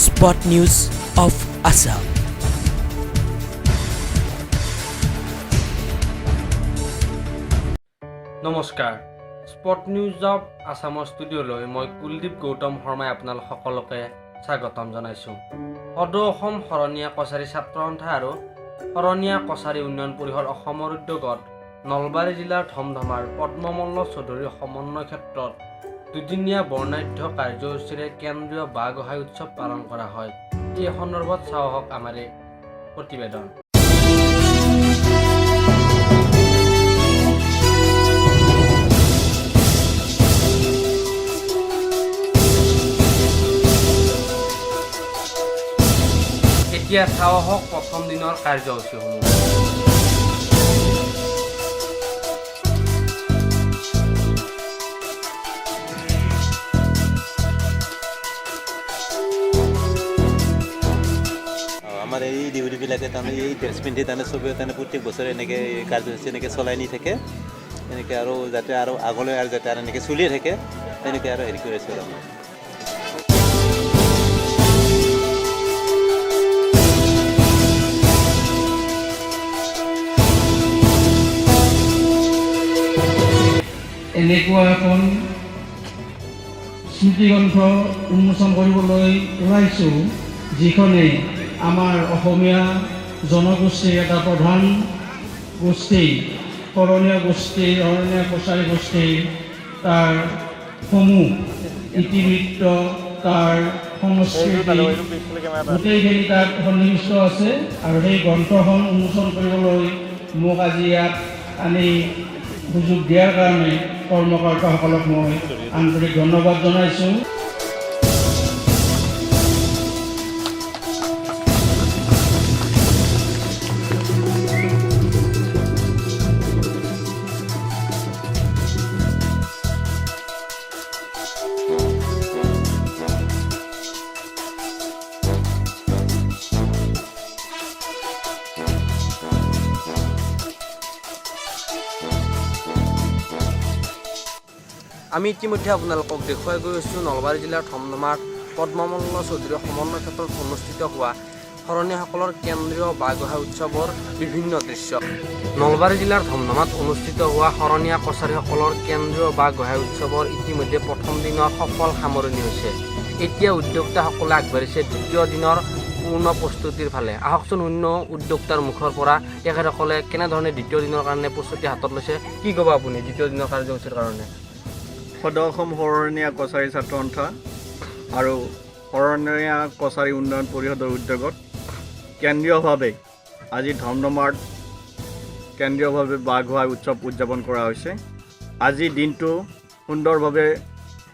Spot News of Assam. নমস্কাৰ spot news of আছামৰ ষ্টুডিঅ'লৈ মই কুলদীপ গৌতম শৰ্মাই আপোনালোক সকলোকে স্বাগতম জনাইছোঁ। সদৌ অসম শৰণীয়া কছাৰী ছাত্ৰ সন্থা আৰু শৰণীয়া কছাৰী উন্নয়ন পৰিষদ অসমৰ উদ্যোগত নলবাৰী জিলাৰ ধমধমাৰ পদ্মমল্ল চৌধুৰীৰ সমন্বয় ক্ষেত্ৰত দুদিনীয়া বৰ্ণাঢ্য কাৰ্যসূচীৰে কেন্দ্ৰীয় বাঁহ গোঁসাই উৎসৱ পালন কৰা হয়। এই সন্দৰ্ভত চাওঁ আহক আমাৰ এই প্ৰতিবেদন। এতিয়া চাওঁ আহক প্ৰথম দিনৰ কাৰ্যসূচীসমূহ। আমাৰ এই ডিউটিবিলাকে তাৰমানে এই ড্ৰেছ পিন্ধি তাৰমানে চবেই তাৰমানে প্ৰত্যেক বছৰে এনেকৈ কাৰ্যসূচী এনেকৈ চলাই নি থাকে, এনেকৈ আৰু যাতে আৰু আগলৈ আৰু যাতে আৰু এনেকৈ চলিয়ে থাকে তেনেকৈ আৰু হেৰি কৰি আছোঁ আৰু এনেকুৱা এখন স্মৃতিগ্ৰন্থ উন্মোচন কৰিবলৈ ওলাইছোঁ, যিখনে আমাৰ অসমীয়া জনগোষ্ঠীৰ এটা প্ৰধান গোষ্ঠী শৰণীয়া কছাৰী গোষ্ঠীৰ তাৰ সমূহ ইতিবৃত্ত, তাৰ সংস্কৃতি গোটেইখিনি তাত সন্নিৱিষ্ট আছে। আৰু সেই গ্ৰন্থখন উন্মোচন কৰিবলৈ মোক আজি ইয়াত আনি সুযোগ দিয়াৰ কাৰণে কৰ্মকৰ্তাসকলক মই আন্তৰিক ধন্যবাদ জনাইছোঁ। আমি ইতিমধ্যে আপোনালোকক দেখুৱাই গৈ আছোঁ নলবাৰী জিলাৰ ধমধমাৰ পদ্মমল্ল চৌধুৰীৰ সমন্বয় ক্ষেত্ৰত অনুষ্ঠিত হোৱা শৰণীয়াসকলৰ কেন্দ্ৰীয় বাঁহ গোঁসাই উৎসৱৰ বিভিন্ন দৃশ্য। নলবাৰী জিলাৰ ধমধমাত অনুষ্ঠিত হোৱা শৰণীয়া কছাৰীসকলৰ কেন্দ্ৰীয় বাঁহ গোঁসাই উৎসৱৰ ইতিমধ্যে প্ৰথম দিনৰ সফল সামৰণি হৈছে। এতিয়া উদ্যোক্তাসকলে আগবাঢ়িছে দ্বিতীয় দিনৰ পূৰ্ণ প্ৰস্তুতিৰ ফালে। আহকচোন অন্য উদ্যোক্তাৰ মুখৰ পৰা তেখেতসকলে কেনেধৰণে দ্বিতীয় দিনৰ কাৰণে প্ৰস্তুতি হাতত লৈছে, কি ক'ব আপুনি দ্বিতীয় দিনৰ কাৰ্যসূচীৰ কাৰণে? সদৌ অসম শৰণীয়া কছাৰী ছাত্ৰ সন্থা আৰু শৰণীয়া কছাৰী উন্নয়ন পৰিষদৰ উদ্যোগত কেন্দ্ৰীয়ভাৱে আজি ধমধমাত কেন্দ্ৰীয়ভাৱে বাঁহ গোঁসাই উৎসৱ উদযাপন কৰা হৈছে। আজি দিনটো সুন্দৰভাৱে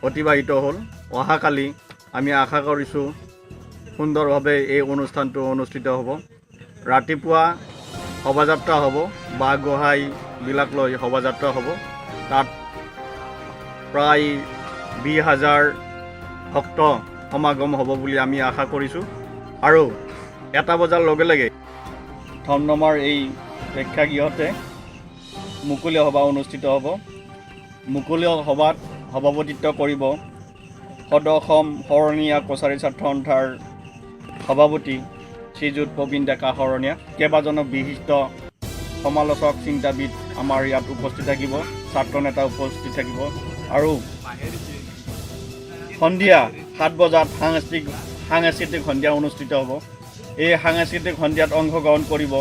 অতিবাহিত হ'ল। অহাকালি আমি আশা কৰিছোঁ সুন্দৰভাৱে এই অনুষ্ঠানটো অনুষ্ঠিত হ'ব। ৰাতিপুৱা শোভাযাত্ৰা হ'ব, বাঁহ গোঁসাইবিলাক লৈ শোভাযাত্ৰা হ'ব। তাত প্ৰায় 20,000 ভক্ত সমাগম হ'ব বুলি আমি আশা কৰিছোঁ। আৰু 1 বজাৰ লগে লগে ধমধমাৰ এই প্ৰেক্ষাগৃহতে মুকলি সভা অনুষ্ঠিত হ'ব। মুকলি সভাত সভাপতিত্ব কৰিব সদৌ অসম শৰণীয়া কছাৰী ছাত্ৰ সন্থাৰ সভাপতি শ্ৰীযুত প্ৰবীণ ডেকা শৰণীয়া। কেইবাজনো বিশিষ্ট সমালোচক চিন্তাবিদ আমাৰ ইয়াত উপস্থিত থাকিব, ছাত্ৰ নেতা উপস্থিত থাকিব। আৰু সন্ধিয়া 7 বজাত সাংস্কৃতিক সন্ধিয়া অনুষ্ঠিত হ'ব। এই সাংস্কৃতিক সন্ধিয়াত অংশগ্ৰহণ কৰিব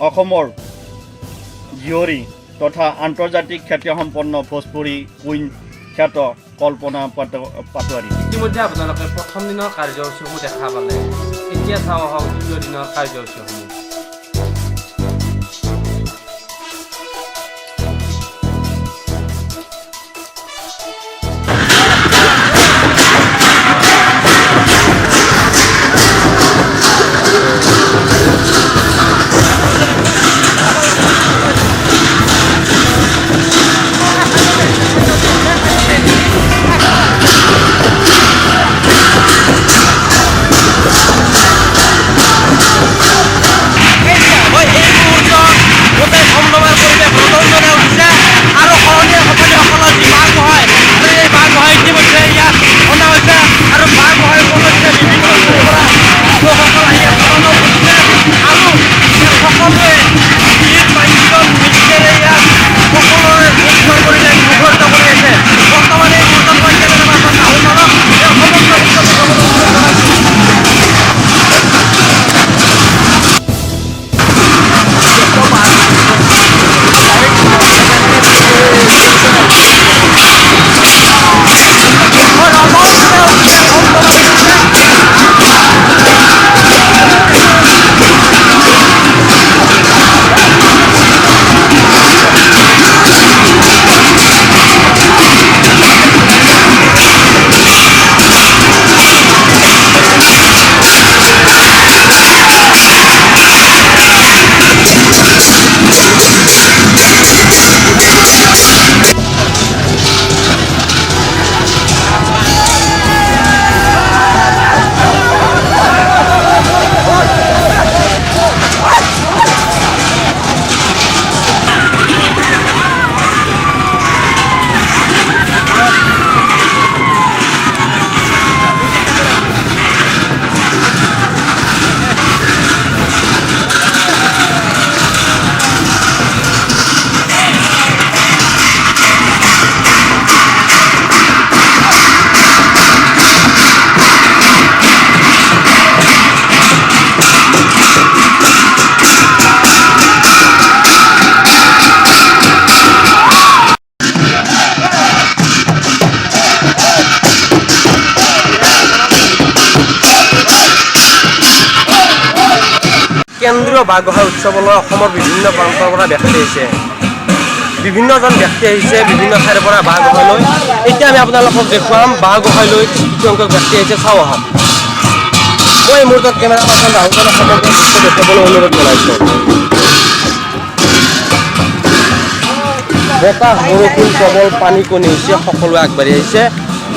অসমৰ জীয়ৰী তথা আন্তৰ্জাতিক খ্যাতিসম্পন্ন ভোজপুৰী কুইন খ্যাত কল্পনা পাটোৱাৰী। ইতিমধ্যে আপোনালোকে প্ৰথম দিনৰ কাৰ্যসূচীসমূহ দেখা পালে। এতিয়া চাওঁ আহক দ্বিতীয় দিনৰ কাৰ্যসূচীসমূহ। কেন্দ্ৰীয় বাঁহ গোঁসাই উৎসৱলৈ অসমৰ বিভিন্ন প্ৰান্তৰ পৰা ব্যক্তি আহিছে। বিভিন্নজন ব্যক্তি আহিছে বিভিন্ন ঠাইৰ পৰা বাঁহ গোঁসাই লৈ। এতিয়া আমি আপোনালোকক দেখুৱাম বাঁহ গোঁসাই লৈ কিছু সংখ্যক ব্যক্তি আহিছে, চাওঁ আহক। মই এই মুহূৰ্তত কেমেৰা পাৰ্চন ৰাহুলজনক সমগ্ৰ দৃশ্য দেখুৱাবলৈ অনুৰোধ জনাইছোঁ। বতাহ, বৰষুণ, প্ৰবল পানী কণী হৈছে, সকলোৱে আগবাঢ়ি আহিছে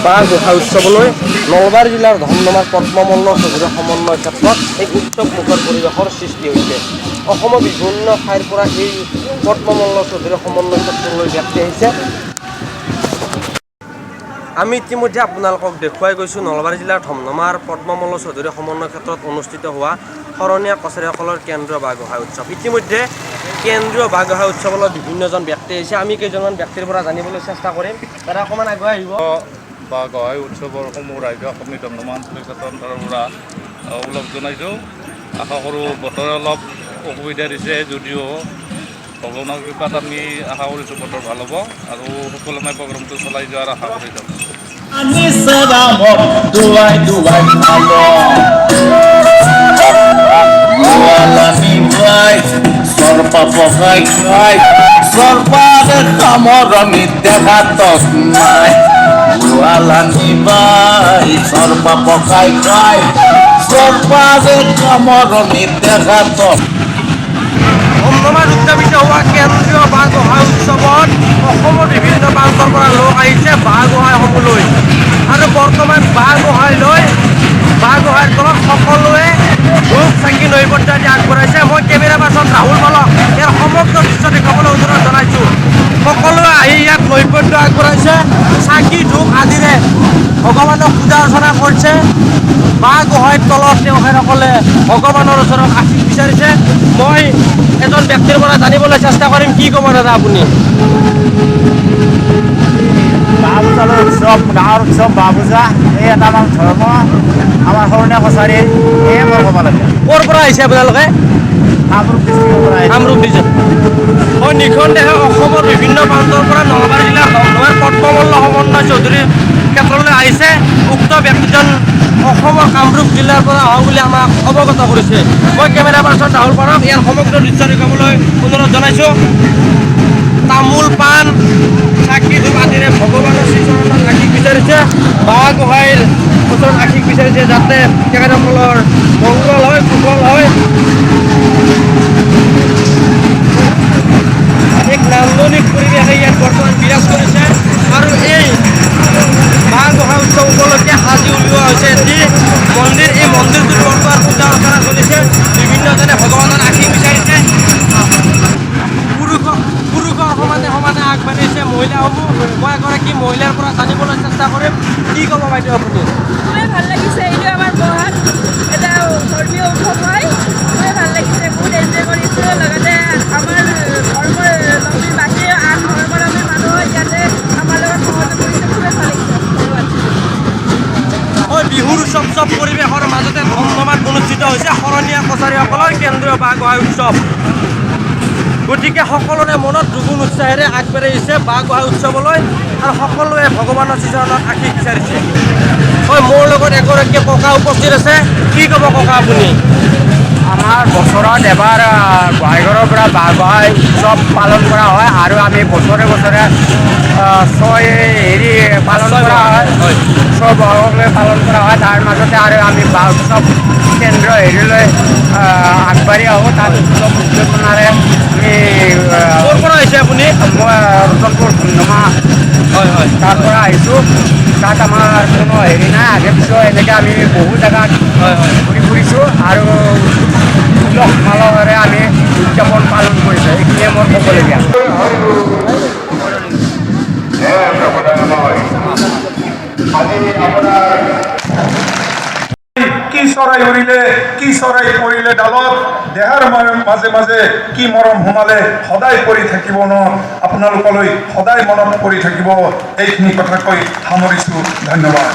বাঁহ গোঁসাই উৎসৱলৈ। নলবাৰী জিলাৰ ধমধমাৰ পদ্মমল্ল চৌধুৰীৰ সমন্বয় ক্ষেত্ৰত এই উৎসৱ মুখৰ পৰিৱেশৰ সৃষ্টি হৈছে। অসমৰ বিভিন্ন ঠাইৰ পৰা এই পদ্মমল্ল চৌধুৰীৰ সমন্বয় ক্ষেত্ৰলৈ ব্যক্তি আহিছে। আমি ইতিমধ্যে আপোনালোকক দেখুৱাই গৈছোঁ নলবাৰী জিলাৰ ধমধমাৰ পদ্মমল্ল চৌধুৰী সমন্বয় ক্ষেত্ৰত অনুষ্ঠিত হোৱা শৰণীয়া কছাৰীসকলৰ কেন্দ্ৰীয় বাঁহ গোঁসাই উৎসৱ। ইতিমধ্যে কেন্দ্ৰীয় বাঁহ গোঁসাই উৎসৱলৈ বিভিন্নজন ব্যক্তি আহিছে। আমি কেইজনমান ব্যক্তিৰ পৰা জানিবলৈ চেষ্টা কৰিম। তাৰে অকণমান আগুৱাই আহিব। বাঁহ গোঁসাই উৎসৱৰ সমূহ ৰাজ্য সমিতি ধমধমা আঞ্চলিক তন্ত্ৰৰ পৰা ওলগ জনাইছোঁ। আশা কৰোঁ বতৰে অলপ অসুবিধা দিছে যদিও ভগৱানৰ কৃপাত আমি আশা কৰিছোঁ বতৰ ভাল হ'ব আৰু সুকলমে প্ৰগ্ৰামটো চলাই যোৱাৰ আশা কৰিছোঁ। Sorpa pokai kai, sorpa de kamorami dehatos mai. Jualani bai, sorpa pokai kai, sorpa de kamorami dehatos. ধমধমাত উদযাপিত হোৱা কেন্দ্ৰীয় বাঁহ গোঁসাই উৎসৱত অসমৰ বিভিন্ন প্ৰান্তৰ পৰা লোক আহিছে বাঁহ গোঁসাইসমূহলৈ। আৰু বৰ্তমান বাঁহ গোঁসাইলৈ বাঁহ গোঁসাইৰ তলত সকলোৱে ধূপ চাকি নৈবদ্য দি আগবঢ়াইছে। মই কেমেৰা পাৰ্চন ৰাহুল মালক ইয়াৰ সমগ্ৰ দৃশ্য দেখুৱাবলৈ অনুৰোধ জনাইছোঁ। সকলোৱে আহি ইয়াত নৈবদ্য আগবঢ়াইছে, চাকি ধূপ আদিৰে ভগৱানক পূজা অৰ্চনা কৰিছে। বাঁহ গোঁসাইৰ তলত তেখেতসকলে ভগৱানৰ ওচৰত আশীষ বিচাৰিছে। মই এজন ব্যক্তিৰ পৰা জানিবলৈ চেষ্টা কৰিম। কি ক'ব দাদা আপুনি? বাঁহ পূজাৰ উৎসৱ, গাঁৱৰ উৎসৱ বাঁহ পূজা, এই এটা আমাৰ ধৰ্ম, আমাৰ শৰণীয়া কছাৰী, এয়ে মই ক'ব লাগে। ক'ৰ পৰা আহিছে আপোনালোকে? কামৰূপ ডিষ্ট্ৰিক্টৰ পৰা আহিছে। কামৰূপ ডিষ্ট্ৰিক্ট। মই নিঃসন্দেহে অসমৰ বিভিন্ন প্ৰান্তৰ পৰা নলবাৰী জিলাৰ ধমধমাৰ পদ্মমল্ল সমন্বয় চৌধুৰীৰ ক্ষেত্ৰলৈ আহিছে। উক্ত ব্যক্তিজন অসমৰ কামৰূপ জিলাৰ পৰা অহা বুলি আমাক অৱগত কৰিছে। মই কেমেৰা পাৰ্চন ৰাহুল পাৰক ইয়াৰ সমগ্ৰ দৃশ্য দেখুৱাবলৈ অনুৰোধ জনাইছোঁ। তামোল পাণ চাকি ধূপ আদিৰে ভগৱানৰ শ্ৰীচৰণত আশীষ বিচাৰিছে। বাঁহ গোঁসাইৰ ওচৰত আশীষ বিচাৰিছে যাতে তেখেতসকলৰ মংগল হয়, কুশল হয়। এক নান্দনিক পৰিৱেশে ইয়াত বৰ্তমান বিৰাজ কৰিছে। আৰু এই বাঁহ গোঁসাই উৎসৱ উপলক্ষে সাজি উলিওৱা হৈছে এটি মন্দিৰ। এই মন্দিৰটোত বৰ্তমান পূজা অৰ্চনা চলিছে। বিভিন্নজনে ভগৱানৰ আশীষ বিচাৰিছে। পুৰুষৰ সমানে সমানে আগবাঢ়িছে মহিলাসমূহ। মই এগৰাকী মহিলাৰ পৰা জানিবলৈ চেষ্টা কৰিম। কি ক'ব বাইদেউ আপুনি? খুবেই ভাল লাগিছে। এইটো আমাৰ বহাগ এটা ধৰ্মীয় উৎসৱ হয়। খুবেই ভাল লাগিছে, বহুত এনজয় কৰিছোঁ। লগতে আমাৰ ধৰ্মৰ লগতে বাকী আন ধৰ্মাৱলম্বী মানুহ ইয়াতে আমাৰ লগত সহযোগ কৰিছে। খুবেই ভাল লাগিছে। হয়, বিহুৰ উৎসৱ পৰিৱেশৰ মাজতে ধমধমাত অনুষ্ঠিত হৈছে শৰণীয়া কছাৰীসকলৰ কেন্দ্ৰীয় বাঁহ গোঁসাই উৎসৱ। গতিকে সকলোৰে মনত দুগুণ উৎসাহেৰে আগবাঢ়ি আহিছে বাঁহ গোঁসাই উৎসৱলৈ আৰু সকলোৱে ভগৱানৰ শ্ৰীচৰণত আশীষ বিচাৰিছে। হয়, মোৰ লগত এগৰাকী ককা উপস্থিত আছে। কি ক'ব ককা আপুনি? আমাৰ বছৰত এবাৰ গোহাঁইঘৰৰ পৰা বাঁহ গোঁসাই উৎসৱ পালন কৰা হয় আৰু আমি বছৰে বছৰে পালন কৰা হয়। উৎসৱ পালন কৰা হয়। তাৰ মাজতে আৰু আমি বাঁহ উৎসৱ কেন্দ্ৰ হেৰিলৈ আগবাঢ়ি আহোঁ। তাত উৎসৱ উদযাপনাৰে আমি ক'ৰ পৰা আহিছে আপুনি? মই ৰতনপুৰ ধমধমা হয় হয় তাৰ পৰা আহিছোঁ। তাত আমাৰ কোনো হেৰি নাই, আগে পিছত এনেকৈ আমি বহু জেগাত ঘূৰি ফুৰিছোঁ আৰু উলহ মালহেৰে আমি উদযাপন পালন কৰিছোঁ। এইখিনিয়ে মোৰ ক'বলগীয়া। কি চৰাই উৰিলে, কি চৰাই পৰিলে ডালত, দেহাৰ মাজে মাজে কি মৰম সোমালে, সদায় পৰি থাকিব ন আপোনালোকলৈ, সদায় মনত পৰি থাকিব। এইখিনি কথা কৈ সামৰিছোঁ। ধন্যবাদ।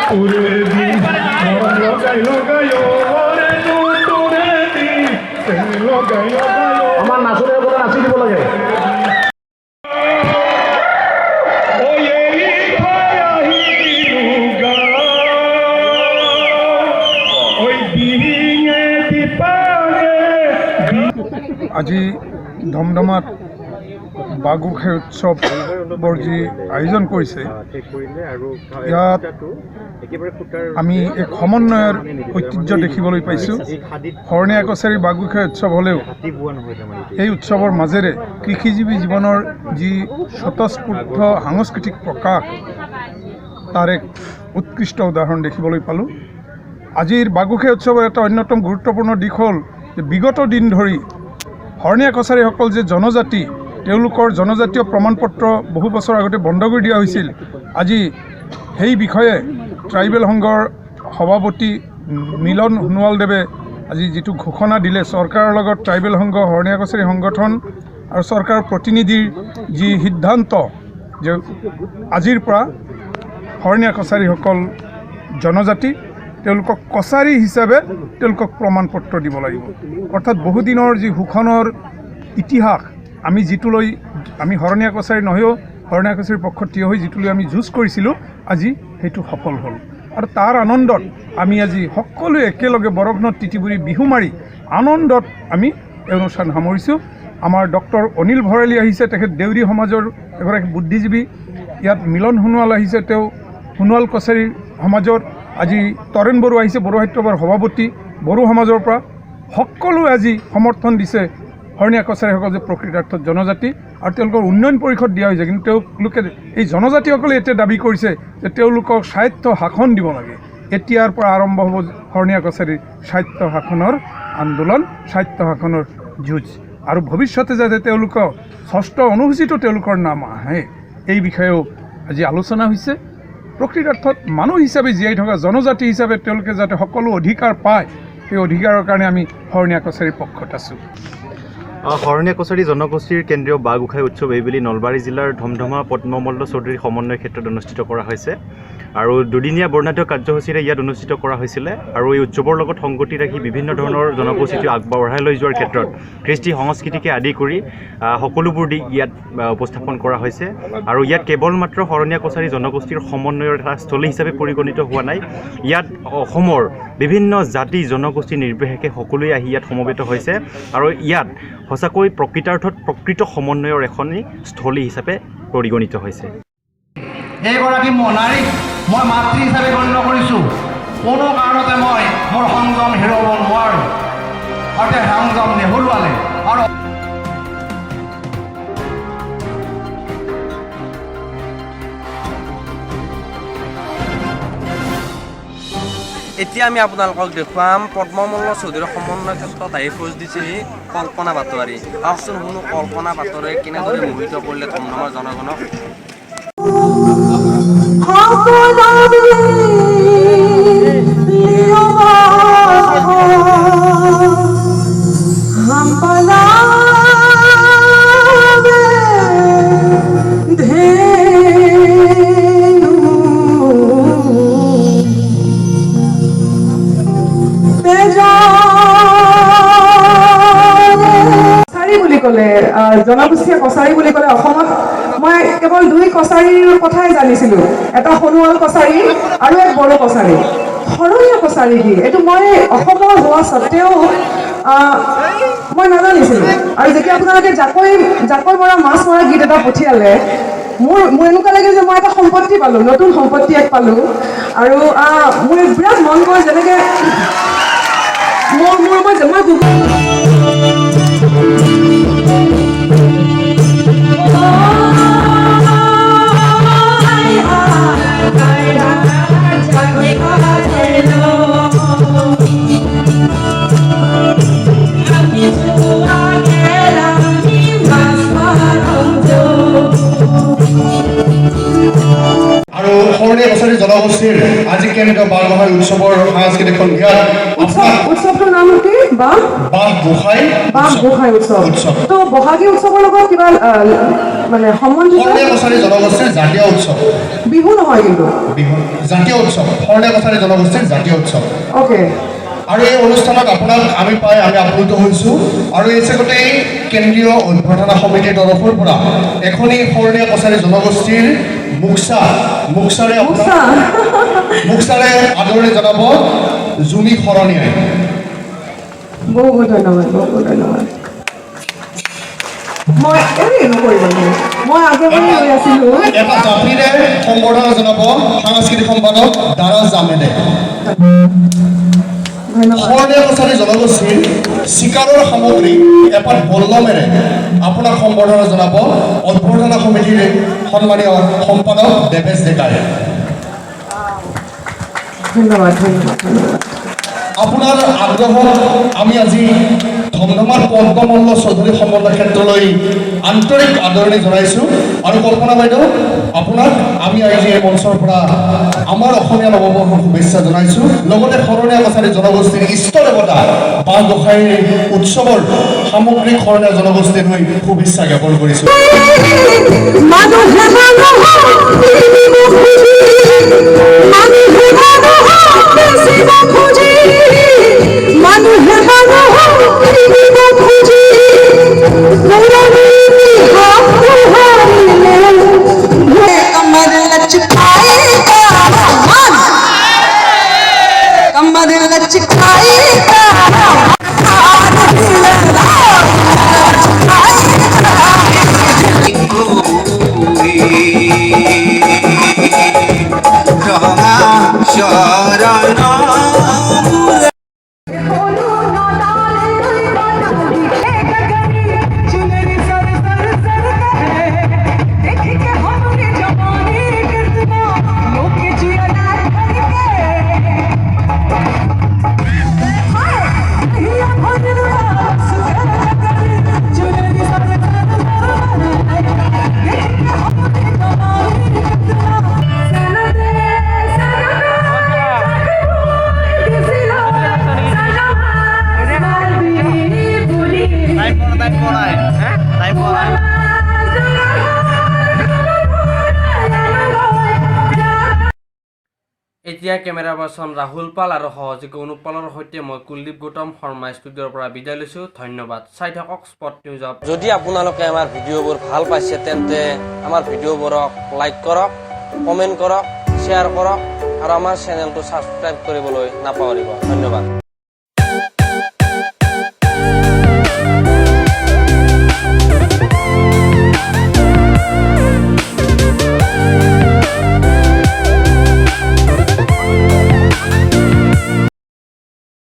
পুৰে দিন আমাৰ নাচনী সকলে নাচি দিব লাগে। আজি ধমধমাত বাগুখাই উৎসৱৰ যি আয়োজন কৰিছে ইয়াত আমি এক সমন্বয়ৰ ঐতিহ্য দেখিবলৈ পাইছোঁ। শৰণীয়া কছাৰী বাগুখাই উৎসৱ হ'লেও এই উৎসৱৰ মাজেৰে কৃষিজীৱী জীৱনৰ যি স্বতঃস্ফূৰ্ত সাংস্কৃতিক প্ৰকাশ তাৰ এক উৎকৃষ্ট উদাহৰণ দেখিবলৈ পালোঁ। আজিৰ বাগুখাই উৎসৱৰ এটা অন্যতম গুৰুত্বপূৰ্ণ দিশ হ'ল যে বিগত দিন ধৰি শৰণীয়া কছাৰীসকল যে জনজাতি তেওঁলোকৰ জনজাতীয় প্ৰমাণপত্ৰ বহু বছৰ আগতে বন্ধ কৰি দিয়া হৈছিল। আজি সেই বিষয়ে ট্ৰাইবেল সংঘৰ সভাপতি মিলন সোণোৱালদেৱে আজি যিটো ঘোষণা দিলে চৰকাৰৰ লগত ট্ৰাইবেল সংঘ শৰণীয়া কছাৰী সংগঠন আৰু চৰকাৰৰ প্ৰতিনিধিৰ যি সিদ্ধান্ত যে আজিৰ পৰা শৰণীয়া কছাৰীসকল জনজাতি তেওঁলোকক কছাৰী হিচাপে তেওঁলোকক প্ৰমাণপত্ৰ দিব লাগিব। অৰ্থাৎ বহুদিনৰ যি শোষণৰ ইতিহাস আমি যিটোলৈ আমি শৰণীয়া কছাৰী নহয়ও শৰণীয়া কছাৰীৰ পক্ষত থিয় হৈ যিটোলৈ আমি যুঁজ কৰিছিলোঁ আজি সেইটো সফল হ'ল। আৰু তাৰ আনন্দত আমি আজি সকলোৱে একেলগে বৰফনত তিতিবুৰি বিহু মাৰি আনন্দত আমি এই অনুষ্ঠান সামৰিছোঁ। আমাৰ ডক্টৰ অনিল ভৰালী আহিছে, তেখেত দেউৰী সমাজৰ এগৰাকী বুদ্ধিজীৱী। ইয়াত মিলন সোণোৱাল আহিছে, তেওঁ সোণোৱাল কছাৰী সমাজৰ। আজি তৰেণ বড়ো আহিছে, বড়ো সাহিত্য সভাৰ সভাপতি বড়ো সমাজৰ পৰা। সকলোৱে আজি সমৰ্থন দিছে শৰণীয়া কছাৰীসকল যে প্ৰকৃতাৰ্থত জনজাতি আৰু তেওঁলোকৰ উন্নয়ন পৰিষদ দিয়া হৈছে। কিন্তু তেওঁলোকে এই জনজাতিসকলে এতিয়া দাবী কৰিছে যে তেওঁলোকক সাহিত্য শাসন দিব লাগে। এতিয়াৰ পৰা আৰম্ভ হ'ব শৰণীয়া কছাৰীৰ সাহিত্য শাসনৰ আন্দোলন, সাহিত্য শাসনৰ যুঁজ। আৰু ভৱিষ্যতে যাতে তেওঁলোকক ষষ্ঠ অনুসূচীতো তেওঁলোকৰ নাম আহে এই বিষয়েও আজি আলোচনা হৈছে। প্ৰকৃতাৰ্থত মানুহ হিচাপে জীয়াই থকা জনজাতি হিচাপে তেওঁলোকে যাতে সকলো অধিকাৰ পায় সেই অধিকাৰৰ কাৰণে আমি শৰণীয়া কছাৰীৰ পক্ষত আছোঁ। শৰণীয়া কছাৰী জনগোষ্ঠীৰ কেন্দ্ৰীয় বাগুখাই উৎসৱ এইবুলি নলবাৰী জিলাৰ ধমধমা পদ্মমল্ল চৌধুৰী সমন্বয় ক্ষেত্ৰত অনুষ্ঠিত কৰা হৈছে। আৰু দুদিনীয়া বৰ্ণাঢ্য কাৰ্যসূচীৰে ইয়াত অনুষ্ঠিত কৰা হৈছিলে। আৰু এই উৎসৱৰ লগত সংগতি ৰাখি বিভিন্ন ধৰণৰ জনগোষ্ঠীটো আগবঢ়াই লৈ যোৱাৰ ক্ষেত্ৰত কৃষ্টি সংস্কৃতিকে আদি কৰি সকলোবোৰ দিশ ইয়াত উপস্থাপন কৰা হৈছে। আৰু ইয়াত কেৱল মাত্ৰ শৰণীয়া কছাৰী জনগোষ্ঠীৰ সমন্বয়ৰ এটা স্থলী হিচাপে পৰিগণিত হোৱা নাই। ইয়াত অসমৰ বিভিন্ন জাতি জনগোষ্ঠী নিৰ্বিশেষে সকলোৱে আহি ইয়াত সমবেত হৈছে। আৰু ইয়াত সঁচাকৈ প্ৰকৃতাৰ্থত প্ৰকৃত সমন্বয়ৰ এখনি স্থলী হিচাপে পৰিগণিত হৈছে। এইগৰাকী মনাৰীক মই মাতৃ হিচাপে গণ্য কৰিছোঁ। কোনো কাৰণতে মই মোৰ সংযম হেৰুৱাব নোৱাৰোঁ, অৰ্থাৎ সংযম নেহেৰুৱালে। আৰু এতিয়া আমি আপোনালোকক দেখুৱাম পদ্মমল্ল চৌধুৰী সমন্বয় ক্ষেত্ৰত আহি খোজ দিছেহি কল্পনা বাতৰি। আহকচোন শুনো কল্পনা বাতৰি কেনেদৰে মোহিত কৰিলে ধমধমাৰ জনগণক। জনগোষ্ঠীয় কছাৰী বুলি ক'লে অসমত মই কেৱল দুই কছাৰীৰ কথাই জানিছিলোঁ, এটা সোণোৱাল কছাৰী আৰু এক বড়ো কছাৰী। শৰণীয়া কছাৰী কি এইটো মই অসমৰ হোৱা স্বত্তেও মই নাজানিছিলোঁ। আৰু যেতিয়া আপোনালোকে জাকৈ মৰা মাছ মৰা গীত এটা পঠিয়ালে মোৰ এনেকুৱা লাগিল যে মই এটা সম্পত্তি পালোঁ, নতুন সম্পত্তি এক পালোঁ। আৰু মোৰ বিৰাট মন গ'ল যেনেকৈ আৰু শৰণীয়া কছাৰী জনগোষ্ঠীৰ আজি কেন্দ্ৰীয় বাঘ গোসাঁই উৎসৱৰ সাংস্কৃতিক সন্ধিয়াত উৎসৱটোৰ নাম কি বাঘ গোসাঁই উৎসৱ তো বহাগী উৎসৱৰ লগত কিবা মানে সম্বন্ধিত শৰণীয়া কছাৰী জনগোষ্ঠীৰ জাতীয় উৎসৱ বিহু নহয় কিন্তু বিহু জাতীয় উৎসৱ শৰণীয়া কছাৰী জনগোষ্ঠীৰ জাতীয় উৎসৱ অ'কে আৰু এই অনুষ্ঠানত আপোনাক আমি আপ্লুত হৈছোঁ আৰু এই গোটেই কেন্দ্ৰীয় অভ্যৰ্থনা সমিতিৰ তৰফৰ পৰা এখনি শৰণীয়া কছাৰী জনগোষ্ঠীৰ মুক্সাৰে আদৰণি জনাব জুমি শৰণীয়াই বহুত ধন্যবাদ মই আগলৈ গৈ আছিলোঁ এটা জাপিৰে সম্বৰ্ধনা জনাব সাংস্কৃতিক সম্পাদক দাৰা জামেদে শৰণীয়া কছাৰী জনগোষ্ঠীৰ চিকাৰৰ সামগ্ৰী এপাত বল্লমেৰে আপোনাক সম্বৰ্ধনা জনাব অভ্যৰ্থনা সমিতিৰ সন্মানীয় সম্পাদক দেৱেশ ডেকাই ধন্যবাদ আপোনাৰ আগ্ৰহত আমি আজি ধমধমাৰ পদ্মমল্ল চৌধুৰী সমন্বয় ক্ষেত্ৰলৈ আন্তৰিক আদৰণি জনাইছোঁ আৰু কল্পনা বাইদেউ আপোনাক আমি আজি এই মঞ্চৰ পৰা আমাৰ অসমীয়া নৱবৰ্ষৰ শুভেচ্ছা জনাইছোঁ লগতে শৰণীয়া কছাৰী জনগোষ্ঠীৰ ইষ্ট দেৱতা বাঘ গোসাঁই উৎসৱৰ সামগ্ৰিক শৰণীয়া জনগোষ্ঠীৰ হৈ শুভেচ্ছা জ্ঞাপন কৰিছোঁ এতিয়া কেমেৰা পাৰ্চন ৰাহুল পাল আৰু সহযোগী অনুপ পালৰ সৈতে মই কুলদীপ গৌতম শৰ্মা ষ্টুডিঅ'ৰ পৰা বিদায় লৈছোঁ ধন্যবাদ চাই থাকক স্পট নিউজত যদি আপোনালোকে আমাৰ ভিডিঅ'বোৰ ভাল পাইছে তেন্তে আমাৰ ভিডিঅ'বোৰক লাইক কৰক কমেণ্ট কৰক শ্বেয়াৰ কৰক আৰু আমাৰ চেনেলটো ছাবস্ক্ৰাইব কৰিবলৈ নাপাহৰিব ধন্যবাদ